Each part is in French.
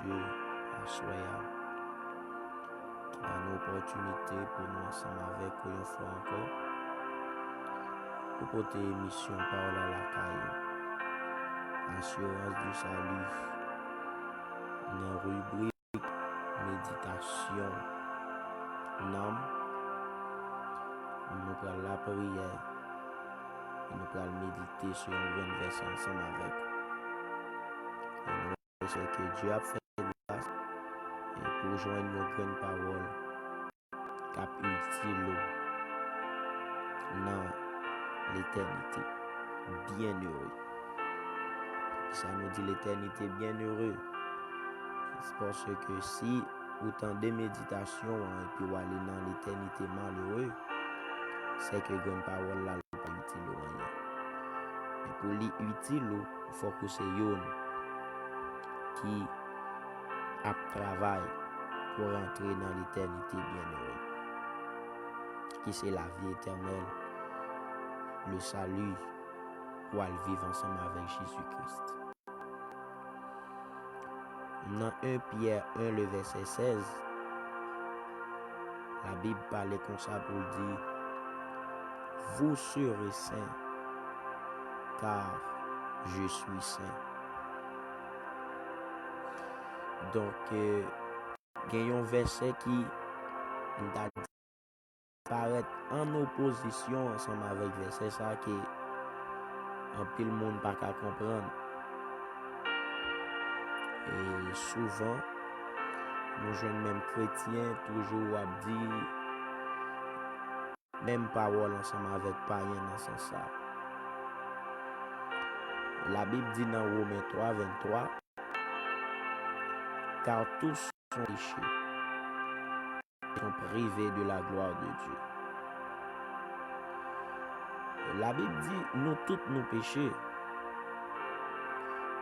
Dieu à soir qui a une opportunité pour nous ensemble avec une fois encore pour porter émission parole à la caille assurance du salut dans rubrique méditation nom nous prenons la prière et nous allons méditer sur un verset ensemble avec et nous c'est que Dieu a fait grâce et pour joindre nos grandes paroles cap utile dans l'éternité bienheureux. Ça nous dit l'éternité bienheureux. C'est parce que si autant de méditation et puis aller dans l'éternité malheureux, c'est que une parole là n'est pas utile rien. Mais pour lui utile, il faut que c'est yon qui a travail pour entrer dans l'éternité bienheureux. Qui c'est la vie éternelle, le salut pour aller vivre ensemble avec Jésus-Christ. Dans 1 Pierre 1, le verset 16, la Bible parle comme ça pour dire vous serez saints car je suis saint. Donc, il y a un verset qui paraît en opposition ensemble avec verset ça que un pile monde pas qu'à comprendre. Et souvent, nous jeunes même chrétiens toujours à dire même parole ensemble avec païens dans ce sens. La Bible dit dans Romains 3, 23, car tous sont péchés, sont privés de la gloire de Dieu. La Bible dit nous tous nous péchés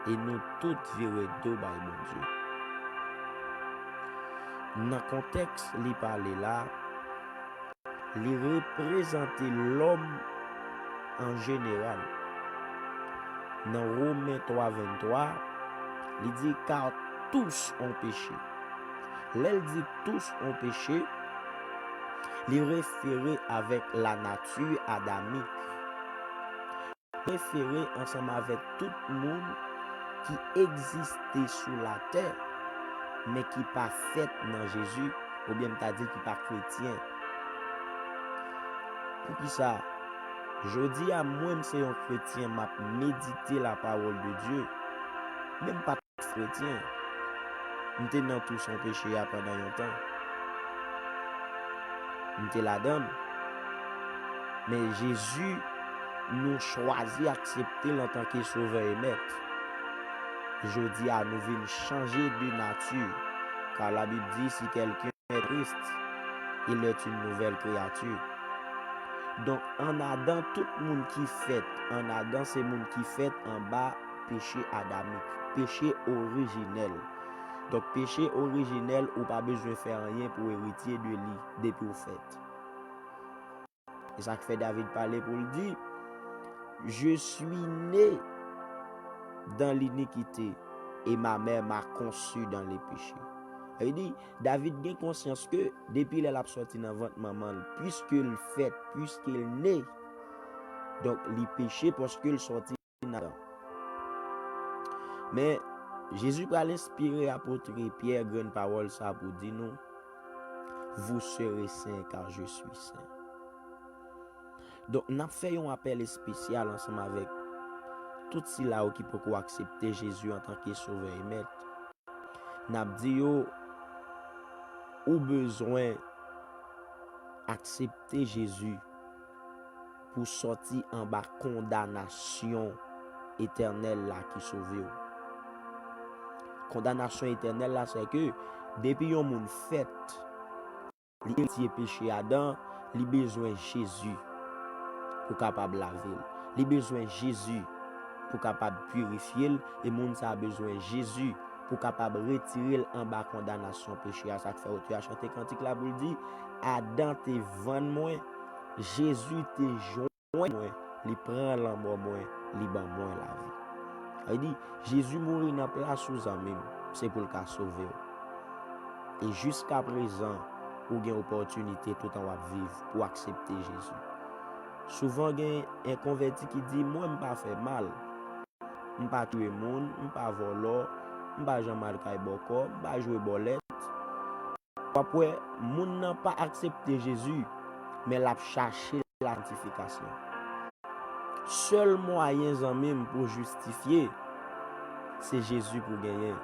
et nous tous virer deux par mon Dieu. Dans le contexte, il parle là, il représente l'homme en général. Dans Romains 3, 23, il dit car tous ont péché. L'elle dit tous ont péché, il référé avec la nature adamique. Référé ensemble avec tout le monde qui existait sur la terre, mais qui pas fait dans Jésus, ou bien t'as dit qui pas chrétien. Pour qui ça? Je dis à moi, c'est un chrétien, m'a médité la parole de Dieu, même pas chrétien. Nous sommes dans tout son péché pendant un temps. Nous sommes là-dedans. Mais Jésus nous choisit d'accepter en tant que sauveur et maître. Je dis à nous venir changer de nature. Car la Bible dit si quelqu'un est Christ, il est une nouvelle créature. Donc en Adam, tout le monde qui fait, en Adam, c'est le monde qui fait en bas péché adamique, péché originel. Donc péché originel, ou pas besoin de faire rien pour hériter de lui depuis au fait. Et ça fait David parler pour le dire, je suis né dans l'iniquité et ma mère m'a conçu dans les péchés. Il dit, David a conscience que depuis qu'il a sorti dans votre maman, puisqu'il fait, puisqu'il naît, donc il péché parce qu'il sorti dans. Mais Jésus va l'inspirer apôtre Pierre, grande parole, ça pour dire nous, vous serez saints car je suis saint. Donc, nous avons fait un appel spécial ensemble avec tout ceux là qui peuvent accepter Jésus en tant que sauveur et maître. Nous avons dit, ou besoin d'accepter Jésus pour sortir en bas condamnation éternelle là qui sauve. Condamnation éternelle là, c'est que depuis un monde fait, il péché Adam, il a besoin de Jésus pour capable laver. Il a besoin de Jésus pour capable purifier et monde ça a besoin de Jésus pour capable retirer en bas condamnation péché à ça fait tu as chanté cantique là pour dire Adam te vend moi, Jésus te joint moi, il prend l'amour moi, il ban moi la vie. Il dit Jésus mourit dans place sous amen. c'est pour le cas sauver. Et jusqu'à présent, ou gen opportunité tout en vivre pour accepter Jésus. Souvent, il y a un converti qui dit, moi, je ne pas faire mal. Je ne pas tuer moun, je ne pas voler, je ne pas Jean-Marc Boko, je ne pas jouer bolette. Après, moun n'a pas accepté Jésus, mais l'a cherché l'identification. Seul moyen même pour justifier, c'est Jésus pour gagner.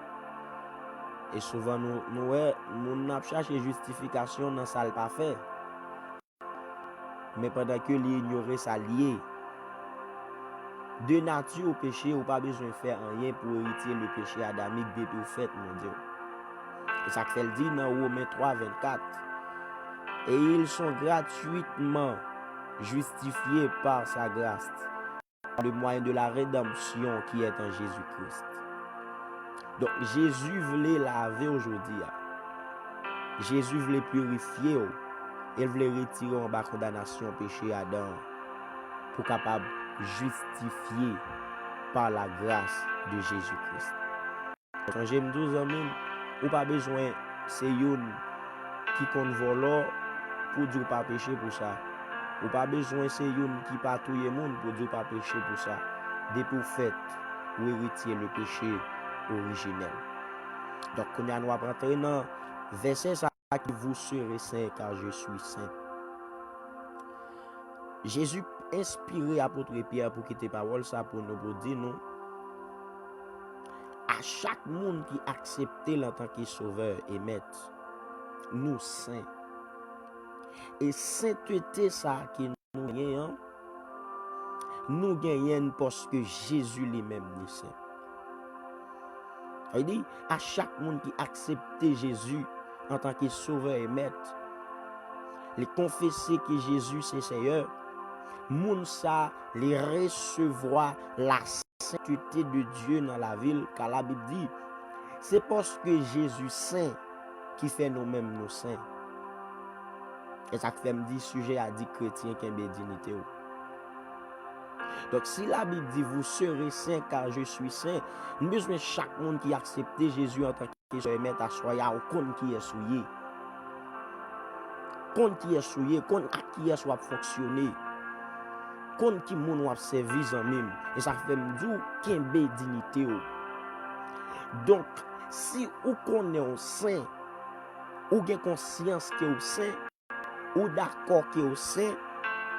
Et souvent, nous avons cherché justification dans ça pas fait. Mais pendant que l'ignorer ça lié, de nature au péché, ou pas besoin de faire rien pour hériter le péché adamique depuis au fait, mon Dieu. Et ça fait le dit dans Romains 3, 24. Et ils sont gratuitement justifiés par sa grâce, par le moyen de la rédemption qui est en Jésus-Christ. Donc Jésus voulait laver aujourd'hui. Jésus voulait purifier. Il voulait retirer en bas condamnation péché Adam pour capable justifier par la grâce de Jésus-Christ. Quand j'aime 12 ans même, ou pas besoin c'est une qui compte voler pour dire pas péché pour ça. Ou pas besoin c'est une qui patrouille monde pour dire pas péché pour ça. Des prophètes ou héritier le péché originel. Donc on a nous rentrer dans verset ça qui vous serez saints car je suis saint. Jésus inspiré apôtre Pierre pour quitter parole ça pour nous dire nous à chaque monde qui accepte en tant que sauveur et maître nous saints. Et sainteté ça qui nous gagnons, nous gagnons parce que Jésus lui-même est saint. Il dit à chaque monde qui accepte Jésus en tant que sauveur et maître, les confesser que Jésus c'est Seigneur, moun ça les recevoir la sainteté de Dieu dans la ville, car la Bible dit c'est parce que Jésus saint qui fait nous-mêmes nous saints. Et ça fait me dit sujet à dit chrétien qui a dignité. Donc si la Bible dit vous serez saints car je suis saint, nous besoin chaque monde qui accepte Jésus en tant que Sauveur mettre à soyer au compte qui est souillé. Compte qui est souillé, compte à qui est soit fonctionner. Compte qui moun wap service en même. Et ça fait me dire qu'il y a dignité. Donc si ou connaît un saint, ou gen conscience que ou saint, ou d'accord que ou saint,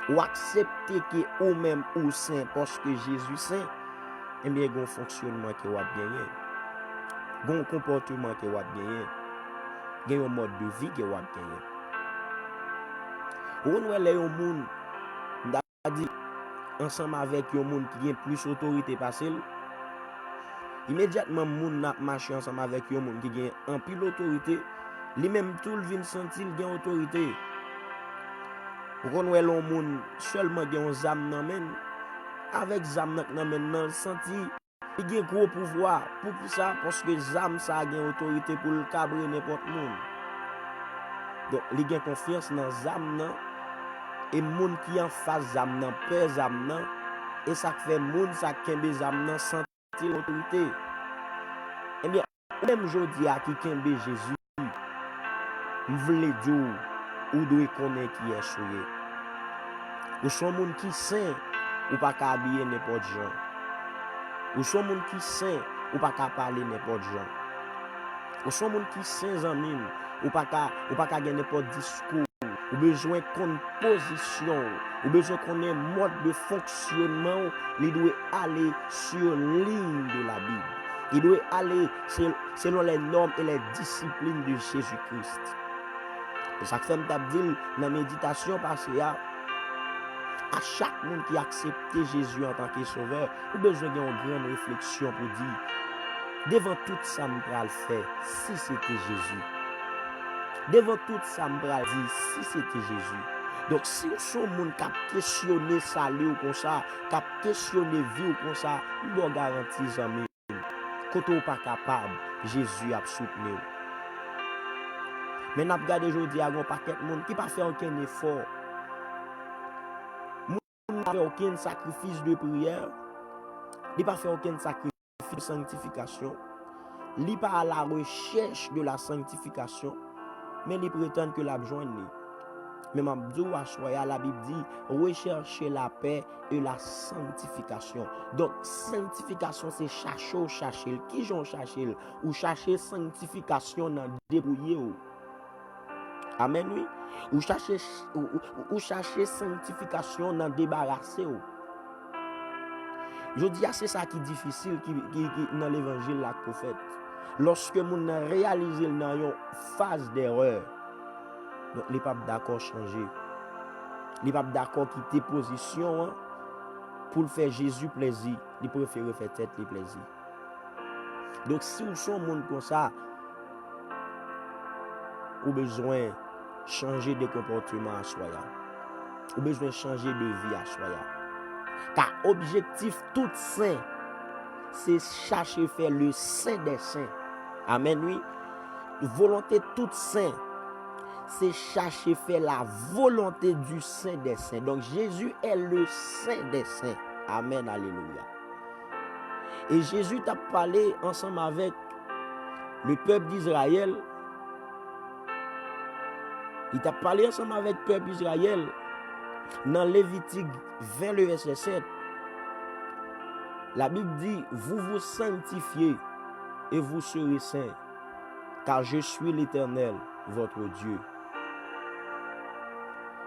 ou accepter que ou même ou saint parce que Jésus saint, et bien gon fonctionnement que ou a gagné. Gon comportement que ou a gagné. Gen un mode de vie que ou a gagné. Ou nou les yon moun a dit ensemble avec yon moun qui gen plus autorité passé, immédiatement moun n'a marché ensemble avec yon moun qui gen en pile autorité, li même tout le vin sentir gen autorité. Ou kon wè l'on moun seulement gen un zam nan men, avec zam nan men nan senti il gen gros pouvoir pour ça parce que zam ça gen autorité pour le cabrer n'importe moun. Donc li gen confiance dans zam nan et moun qui en face zam nan peur zam nan et ça fait moun ça kembe zam nan senti l'autorité. Eh bien même jodi a qui kembe Jésus m'vle dire ou doit connaître qui est souillé. Ou son moun qui saint ou pas ka habiller n'importe gens. Ou son moun qui saint ou pas ka parler n'importe gens. Ou son moun qui saint en mime ou pas ka gen n'importe discours. Ou besoin qu'on position, ou besoin qu'on ait mode de fonctionnement, il doit aller sur ligne de la Bible. Il doit aller selon les normes et les disciplines de Jésus-Christ. Et ça fait me dire dans la méditation passée à chaque monde qui accepte Jésus en tant que sauveur, ou besoin d'une grande réflexion pour dire devant tout ça me pral faire si c'était Jésus. Devant tout ça me pral dire si c'était Jésus. Donc si vous son monde qui a questionné salut ou comme ça, qui a questionné vie ou comme ça, nous doit garantir jamais quand on pas capable, Jésus a soutenu. Mais n'a regardé aujourd'hui à un paquet de monde qui pas fait aucun effort. N'a fait aucun sacrifice de prière, il pas fait aucun sacrifice de sanctification. li pas à la recherche de la sanctification, mais il prétend que la joindre. Mais Mabdou Aswaya, la Bible dit, rechercher la paix et la sanctification. Donc, sanctification, c'est chercher. Qui j'en chercher? Ou chercher sanctification dans débrouiller. Amen, oui. Ou chercher sanctification dans débarrasser. Je dis, c'est ça qui est difficile dans l'évangile, la prophète. Lorsque nous réalisons dans une phase d'erreur, donc les papes d'accord changer. Les papes d'accord quitter position pour faire Jésus plaisir. Ils préfèrent faire tête les plaisir. Donc si vous sommes monde comme ça, vous avez besoin de changer de comportement à soi. Vous avez besoin de changer de vie à soi. Car objectif tout saint, c'est chercher faire le saint des saints. Amen, oui. Volonté toute saint, c'est chercher faire la volonté du saint des saints. Donc Jésus est le saint des saints. Amen, alléluia. Et Jésus t'a parlé ensemble avec le peuple d'Israël. Il t'a parlé ensemble avec le peuple d'Israël dans Lévitique 20, le verset 7. La Bible dit, vous vous sanctifiez et vous serez saints, car je suis l'Éternel, votre Dieu.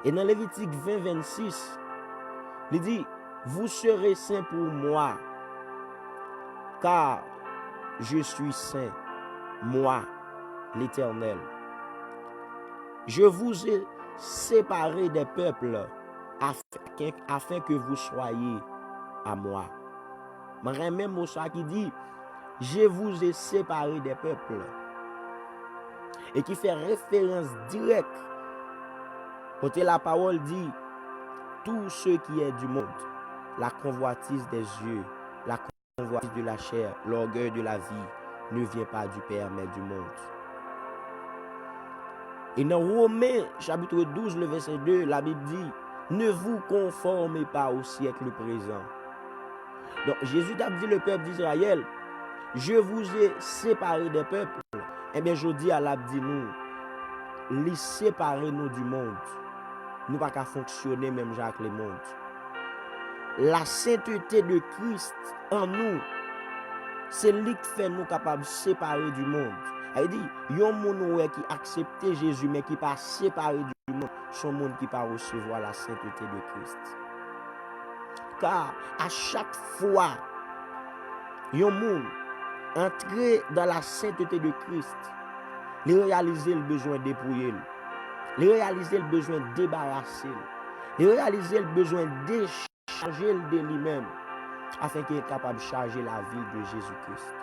Et dans Lévitique 20, 26, il dit, vous serez saints pour moi, car je suis saint, moi, l'Éternel. Je vous ai séparés des peuples afin que vous soyez à moi. Même Moussa qui dit, je vous ai séparés des peuples. Et qui fait référence directe. Côté la parole dit, tout ce qui est du monde, la convoitise des yeux, la convoitise de la chair, l'orgueil de la vie, ne vient pas du Père, mais du monde. Et dans Romains, chapitre 12, le verset 2, la Bible dit, ne vous conformez pas au siècle présent. Donc Jésus a dit le peuple d'Israël, je vous ai séparé des peuples. Eh bien, je dis à l'abdi nous, les séparer nous du monde. Nous pas qu'à fonctionner même Jacques le monde. La sainteté de Christ en nous, c'est lui qui fait nous capables de séparer du monde. Il dit, il y a un monde qui accepte Jésus, mais qui pas séparé du monde, son monde qui pas recevoir la sainteté de Christ. Car à chaque fois, il y a un monde entrer dans la sainteté de Christ, il réaliser le besoin de dépouiller, il réaliser le besoin de débarrasser, il réaliser le besoin de décharger de lui-même, afin qu'il soit capable de charger la vie de Jésus-Christ.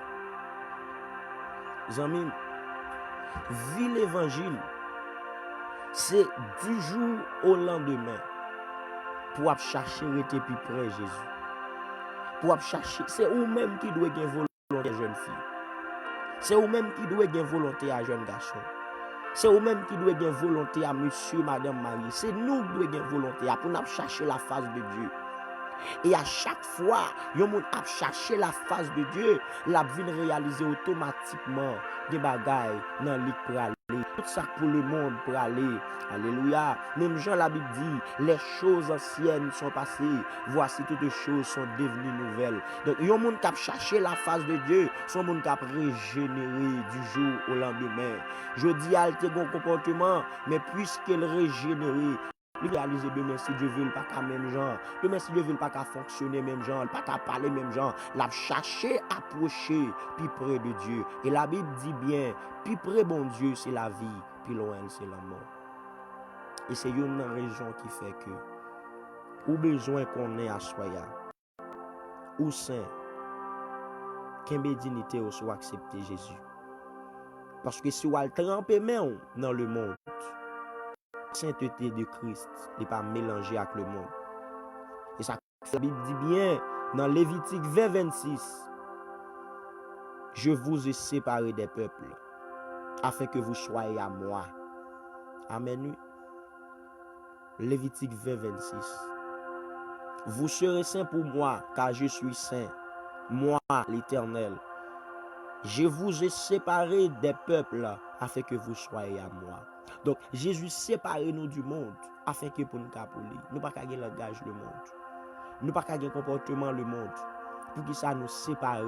Amis, vivre l'évangile, c'est du jour au lendemain pour chercher à être plus près de Jésus. Pour chercher, c'est vous-même qui doit avoir volonté à jeune fille. C'est vous-même qui doit avoir volonté à jeune garçon. C'est vous-même qui doit avoir volonté à monsieur, madame, Marie. C'est nous qui doit avoir volonté pour nous chercher la face de Dieu. Et à chaque fois, yon moun a cherché la face de Dieu, la vie réaliser automatiquement des bagailles dans lit pour aller. Tout ça pour le monde pour aller. Alléluia. Même Jean la Bible dit, les choses anciennes sont passées, voici toutes les choses sont devenues nouvelles. Donc yon moun qui a cherché la face de Dieu, son moun qui a régénéré du jour au lendemain. Je dis à tes bon comportement, mais puisqu'elle régénéré, il réalise demain si Dieu veut pas qu'à même gens. Demain si Dieu veut pas qu'à fonctionner même gens, pas qu'à parler même gens. La chercher, approcher, puis près de Dieu. Et la Bible dit bien, puis près bon Dieu c'est la vie, puis loin c'est la mort. Et c'est une raison qui fait que, ou besoin qu'on ait à soya, ou saint, qu'un dignité ou soit accepter Jésus. Parce que si on a trempé même dans le monde, sainteté de Christ n'est pas mélangée avec le monde. Et ça, la Bible dit bien dans Lévitique 20, 26, je vous ai séparé des peuples afin que vous soyez à moi. Amen. Lévitique 20, 26. Vous serez saints pour moi, car je suis saint, moi l'Éternel. Je vous ai séparés des peuples afin que vous soyez à moi. Donc, Jésus séparé nous du monde afin que pour nous capoler. Nous pas qu'à langage le monde. Nous pas qu'à comportement le monde. Pour que ça nous sépare.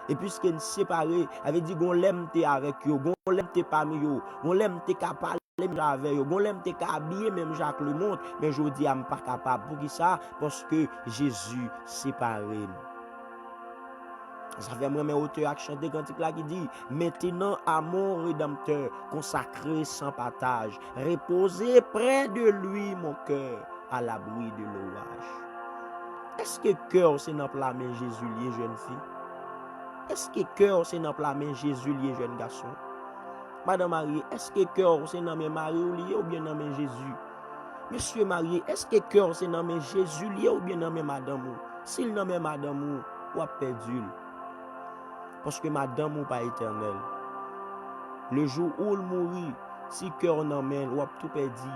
Et puisque nous séparés, avait dit qu'on l'aime avec eux, qu'on l'aime parmi eux, qu'on l'aime capable avec eux, qu'on l'aime habiller même Jacques le monde, mais je dis, je ne suis pas capable. Pour qui ça? Parce que Jésus séparé. Ça fait moi mes auteurs qui chantent des cantiques là qui dit maintenant à mon rédempteur consacré sans partage, reposez près de lui mon cœur à l'abri de l'orage. Est-ce que cœur c'est dans la main Jésus lié jeune fille? Est-ce que cœur c'est dans la main Jésus lié jeune garçon? Madame mariée, est-ce que cœur c'est dans mes maris lié ou bien dans mes Jésus? Monsieur marié, est-ce que cœur c'est dans mes Jésus lié ou bien dans mes madame? S'il dans mes madame ou a perdu? Parce que madame n'est pas éternelle. Le jour où il mourit, si cœur n'emmène, ou a tout perdu.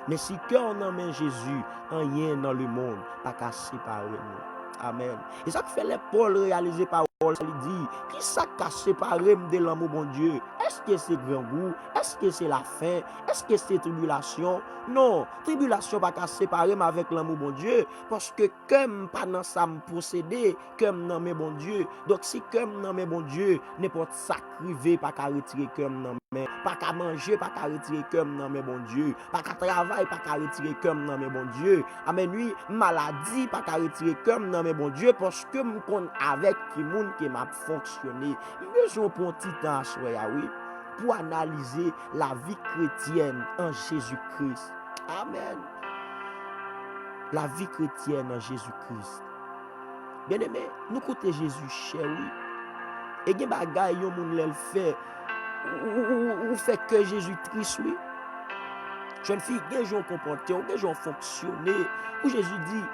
Mais si cœur n'emmène Jésus, rien dans le monde, pas qu'à séparer nous. Amen. Et ça fait les Paul réaliser par Paul, il dit, qui ça qu'a séparé de l'amour bon Dieu? Est-ce que c'est grand goût? Est-ce que c'est la faim? Est-ce que c'est tribulation? Non, tribulation pas qu'à séparer avec l'amour bon Dieu. Parce que comme pas dans ça me posséder, comme dans mes bon Dieu. Donc si comme dans mes bon Dieu, n'importe sacrifié pas qu'à retirer comme dans mes, pas qu'à manger, pas qu'à retirer comme dans mes bon Dieu. Pas qu'à travailler, pas qu'à retirer comme dans mes bon Dieu. Amen, oui, maladie, pas qu'à retirer comme dans mes bon Dieu. Parce que me connais avec qui monde qui m'a fonctionné. Besoin pour un petit temps à soi, oui. Pour analyser la vie chrétienne en Jésus-Christ. Amen. La vie chrétienne en Jésus-Christ. Bien aimé, nous côté Jésus cher, oui. Et des bagailles yon moun lèl fait ou fait que Jésus triste, oui. Jeune fille, des gens comportés, des gens fonctionné. Où Jésus dit,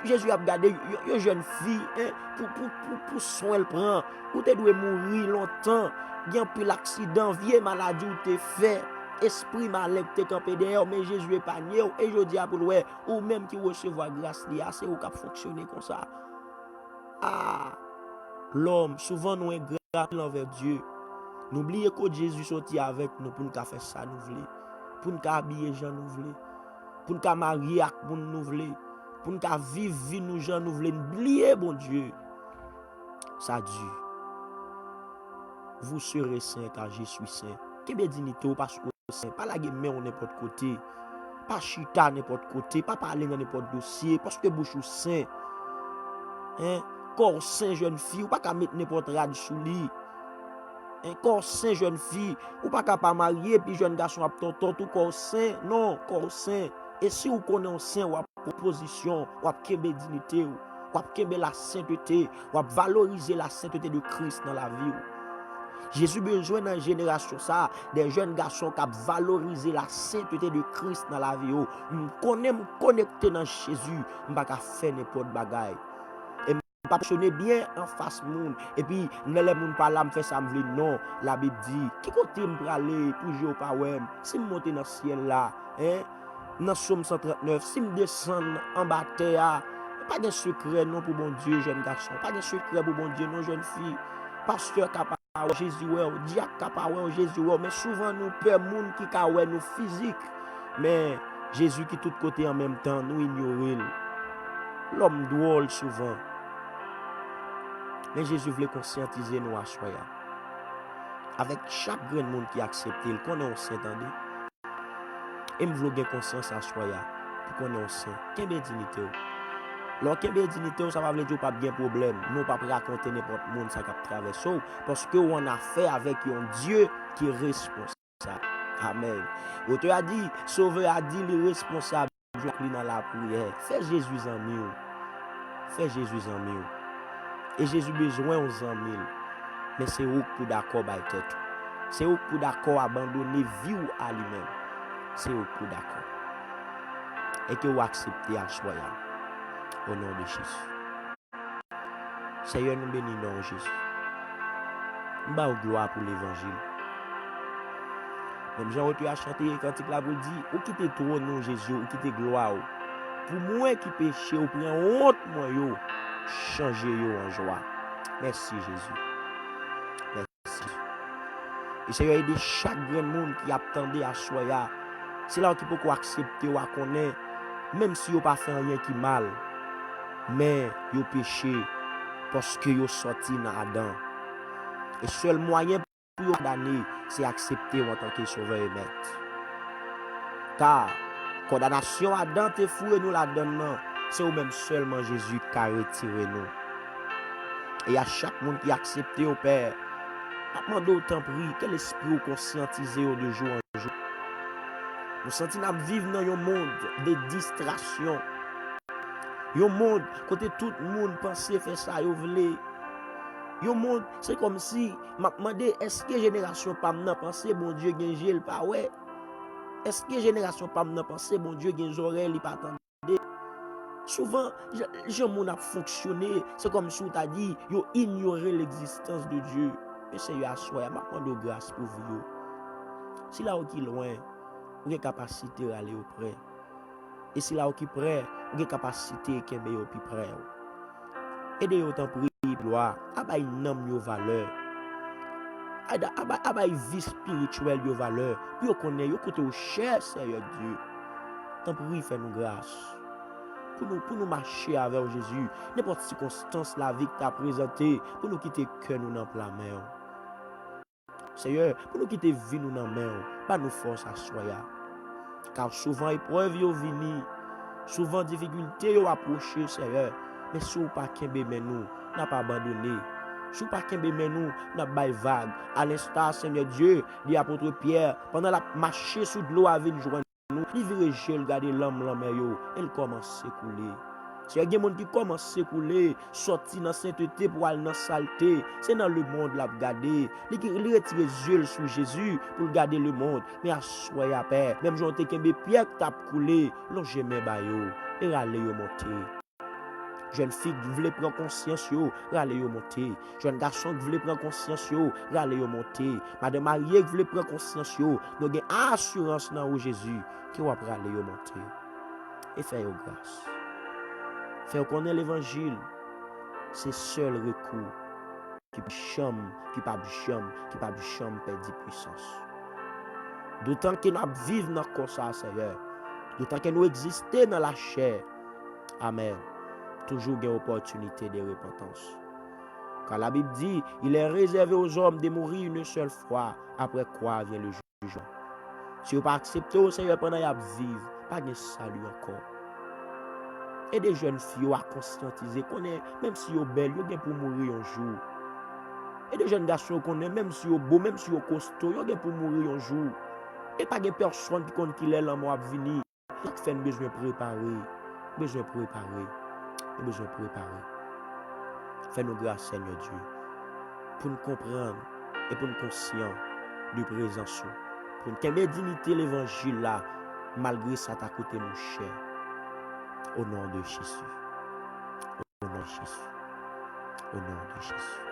Jésus a regardé une jeune fille, hein, pour soin elle prend. Où tu dois mourir longtemps. Il y a un peu l'accident, vieille maladie où tu fait. Esprit malin qui te campé derrière, mais Jésus est pas nié. Et je dis à vous, ou même qui recevoir grâce, c'est où qui fonctionner comme ça. Ah, l'homme, souvent nous est grave envers Dieu. N'oubliez que Jésus sorti avec nous pour nous faire ça, nous voulons. Pour nous habiller gens nous voulons. Pour nous marier avec nous voulons. Pour nous vivre vie nous gens nous voulons. N'oubliez bon Dieu. Ça dit. Vous serez saint car je suis saint. Quelle dignité parce que saint. Pas la gueule on n'importe côté. Pas chita n'importe côté. Pas parler dans n'importe dossier. Parce que bouche saint. Hein? Corps saint jeune fille. Ou pas qu'à mettre n'importe rad sous lit. Un corps saint jeune fille, ou pas capable marier puis jeune garçon a tonton tout corps saint, non, corps saint. Et si vous connaissez saint ou a proposition, ou a kembe dignité ou a kembe la sainteté, ou a valoriser la sainteté de Christ dans la vie. Jésus besoin dans la génération ça des jeunes garçons qui valoriser la sainteté de Christ dans la vie. On connaît connecter dans Jésus, on pas faire n'importe bagaille. Pas fonctionner bien en face monde et puis les moun pas là me fait ça me veut non la Bible dit qui côté me aller pour jouer pas ouais si me monter dans ciel là hein dans Somme 139 si me descendre en bas terre pas de secret non pour bon Dieu jeune garçon pas de secret pour bon Dieu non jeune fille pasteur capable Jésus ouais diacre capable Jésus ouais mais souvent nous peur monde qui ka ouais nous physique mais Jésus qui tout côté en même temps nous ignorer l'homme drôle souvent. Mais Jésus voulait conscientiser nous à soi. Avec chaque grand monde qui accepte, il connaît un saint, attendez. Et me voulait conscience à soi pour qu'on ait un saint. Quelle dignité. Alors, quelle dignité, ça va veut dire pas bien problème. Nous pas raconter n'importe monde ça qui traverse parce que on a fait avec un Dieu qui est responsable. Amen. L'auteur a dit, Sauveur a dit, le responsable dans la prière. Fais Jésus en mieux. Fais Jésus en mieux. Et Jésus besoin aux amis. Mais c'est où pour d'accord avec tête. C'est où pour d'accord abandonner vie à lui-même. C'est où pour d'accord. Et que vous acceptez à soi. Au nom de Jésus. Seigneur nous bénit dans Jésus. Nous bas gloire pour l'évangile. Même Jean tu as chanté cantique là pour dire ou quitter trop non Jésus ou quitter gloire. Pour moi qui péché ou prend honte moi yo. Changer yo en joie. Merci Jésus. Et Seigneur, aider chaque grand monde qui attendait à soya. C'est là qui peut accepter ou connaître, même si vous pas fait rien qui mal, mais vous péché parce que vous sorti dans Adam. Et seul moyen pour vous condamner, c'est accepter en tant que sauveur et maître. Car condamnation Adam te foué nous la donne, c'est ou même seulement Jésus qui a retiré nous. Et à chaque monde qui accepte au Père, demandez autant pris, quel esprit vous conscientisez de jour en jour. Nous sentons vivre dans un monde de distraction. Un monde côté tout le monde pense faire ça, vous voulez. Un monde, c'est comme si m'a demandé est-ce que génération pas m'nan penser bon Dieu gen gel pas ouais. Est-ce que génération pas m'nan penser bon Dieu gen oreilles pas attendre. Souvent, les monde a fonctionné, c'est comme si on t'a dit, yo ignorer l'existence de Dieu. Mais Seigneur à soi, m'a demandé grâce pour vous. Si là où qui loin, vous avez capacité d'aller auprès. Et si là où qui près, vous avez capacité de aller au plus près. Aidez autant prier, gloire, abay nom yo valeur. Abay vie spirituelle yo valeur. Puis vous connaissez, vous côté au cher Seigneur Dieu. Tant pis, fais-nous grâce. Pour nous marcher avec Jésus, n'importe circonstance la vie que tu as présentée, pour nous quitter que nous dans la main. Seigneur, pour nous quitter vie nous dans la main, pas nous force à soya. Car souvent épreuve yo vini, souvent difficulté yo approché, Seigneur. Mais si vous pas kembe mais nous, n'a pas abandonné. Si vous pas kembe mais nous, n'a pas vague. À l'instar, Seigneur Dieu, dit apôtre Pierre, pendant la marché sous de l'eau avec joindre nous, il vire gel garder l'homme yo, elle commence à s'écouler. Si y a des gens qui commencent à s'écouler, sortir dans sainteté pour aller dans saleté, c'est dans le monde la garder. Il retire les yeux sur Jésus pour garder le monde. Mais à soi à paix, même j'en ai qu'un pierre qui tape coulé, l'on jamais bayo et aller yo monter. Jeune fille qui voulait prendre conscience yo, aller yo monter. Jeune garçon qui voulait prendre conscience yo, aller yo monter. Madame mariée qui voulait prendre conscience yo, nous avons assurance dans Jésus qui va aller yo monter. Et faire yo grâce. Faire connaître l'évangile, c'est seul recours qui pas perdre puissance. D'autant que nous vivons dans le ça, Seigneur. D'autant que nous existons dans la chair. Amen. Toujours une opportunité de repentance. Car la Bible dit, il est réservé aux hommes de mourir une seule fois, après quoi vient le jugement. Si vous pas accepté au Seigneur pendant que vous vivez, pas de salut encore. Et des jeunes filles à conscientiser qu'on est, même si vous belles, vous pour mourir un jour. Et des jeunes garçons qu'on est, même si vous beau, même si vous costaud, vous pour mourir un jour. Et pas de personne qui compte qu'il est là, moi, venir. Il fait besoin de préparer. Besoin de préparer. Besoin de préparer. Fais-nous grâce, Seigneur Dieu, pour nous comprendre et pour nous conscients de présence. Pour nous dignité l'évangile là, malgré ça, t'a coûté nous cher. Au nom de Jésus. Au nom de Jésus. Au nom de Jésus.